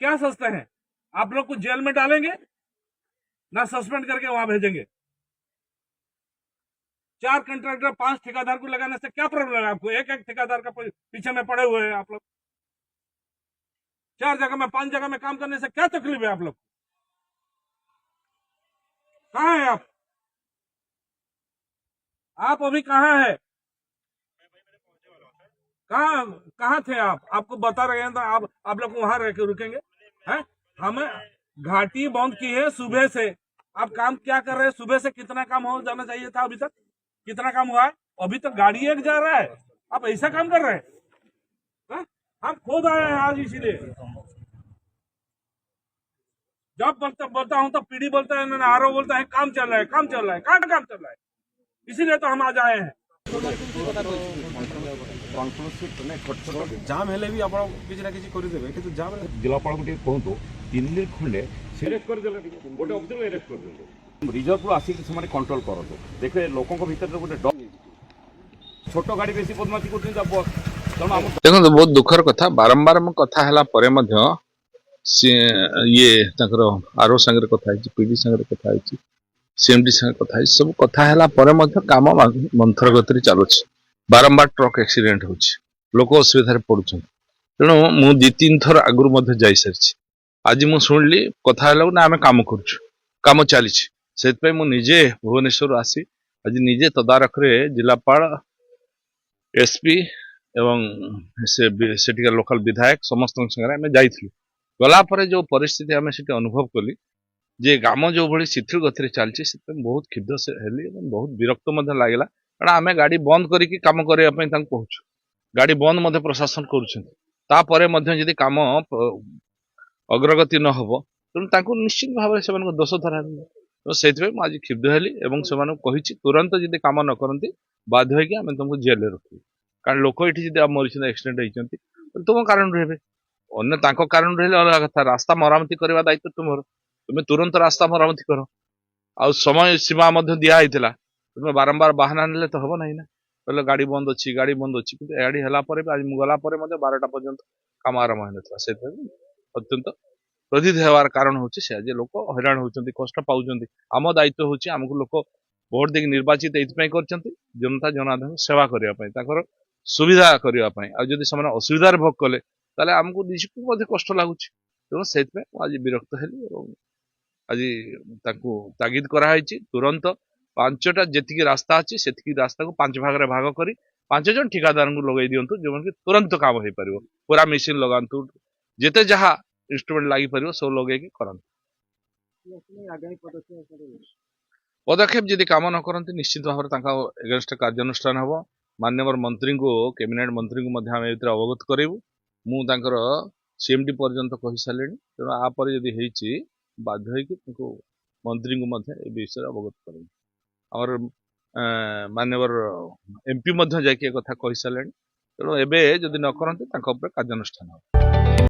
क्या सोचते हैं? आप लोग को जेल में डालेंगे ना सस्पेंड करके वहां भेजेंगे? 4 कंट्रैक्टर 5 ठेकेदार को लगाने से क्या प्रॉब्लम है आपको? एक एक ठेकेदार का पीछे में पड़े हुए हैं आप लोग। 4 जगह में 5 जगह में काम करने से क्या तकलीफ है आप लोग? कहाँ है आप? आप अभी कहाँ है? कहाँ कहाँ थे आप? आपको बता रहे हैं तो आप लोग वहां रह के रुकेंगे? हैं? हमें घाटी बंद की है सुबह से। आप काम क्या कर रहे हैं? सुबह से कितना काम हो जाना चाहिए था? अभी तक कितना काम हुआ है? अभी तक गाड़ी एक जा रहा है, आप ऐसा काम कर रहे हैं? हैं? हम खुद आए हैं आज इसीलिए। जब बोलता हूँ तो पीडी बोलता है, ना आरओ बोलता है काम चल रहा है, काम चल रहा है। कहाँ काम चल रहा है? इसीलिए तो हम आज आए हैं। जाम हेले भी आपण किसी ना किसी करदेवे कि जाम जिलापाल को कहतु 3 दिन खंडे अरेस्ट करदे गोटे अफिसर अरेस्ट कर रिजर्व आसिक से कंट्रोल करते देखिए लोकों भर गोटे डर छोट गाड़ी बेसी बदमाशी कर देखो बहुत दुखर कथा बारंबार कथा है ये आरो संगे कथा पीडी संगे कथा सीएमडी संगे कथा सब कथा है काम मंथर गति चलुँ बारंबार ट्रक एक्सीडेंट हो लोक असुविधा पड़ुं तेणु मु 2-3 थर आगुरी जा सारी आज मु शुणिली कथा ना आम कम कम चली मुझे भुवनेश्वर आसी आज निजे तदारख जिलापाल एसपी एवं से लोकल विधायक समस्त संगे जाइलु गलापर जो परिस्थिति आम से अनुभव कली जे गाम जो भाई शिथिल गति चलती बहुत क्षुब्ध हेली बहुत विरक्त लगला कारण आम गाड़ी बंद करके कम करने कहूँ गाड़ी बंद प्रशासन करुँच कम अग्रगति न हो तेणु निश्चित भाव में दोष धरा तो से आज क्षुब्ध हेली से तुरंत जब कम न करती बाध्य होगी तुमको जेल रखी कारण लोक ये मरी एक्सीडेंट होती तुम कारण रहे अन्य कारण रही अलग कथा रास्ता मरामती करने दायित्व तुम्हें तुरंत रास्ता मरामती कर आ समय सीमा दिखाई तुम्हें बारंबार बाहाना ने तो हम ना कहले गाड़ी बंद अच्छी गाड़ी बंद अच्छी कि गाड़ी है आज गलापर 12टा पर्यंत कम आरंभ होता से अत्यंत क्रोधित होवार कारण हूँ से आज लोक हैरान होती कष्ट पाँच आम दायित्व हूँ आमको लोक भोट देकी निर्वाचित ये जनता जनार्दन सेवा करने सुविधा करने आदि से असुविधार भोग कले ताले आमको निजको कष्ट लगुच तेणु से आज विरक्त हेली आज तागिद कराई तुरंत 5टा जी रास्ता अच्छी से रास्ता को 5 भाग भाग कर 5 जन ठिकादार को लगे दिंतु जो कि तुरंत काम हो पार पूरा मेसीन लगातु जिते जहाँ इंस्ट्रूमेंट लगी पार सब लगे कर पदक्षेप जदि कम न करते निश्चित भाव में एगेन्स्ट कार्यानुष्ठान हम माननीय मंत्री को कैबिनेट मंत्री को अवगत करूँ मुझे सीएमडी पर्यंत कही सारे तेणु आपर जदि बाध्य मंत्री को विषय अवगत करें और माननीय एमपी जाकि कथा कही सारे तेणु एवं जदि न करते कार्यानुष्ठान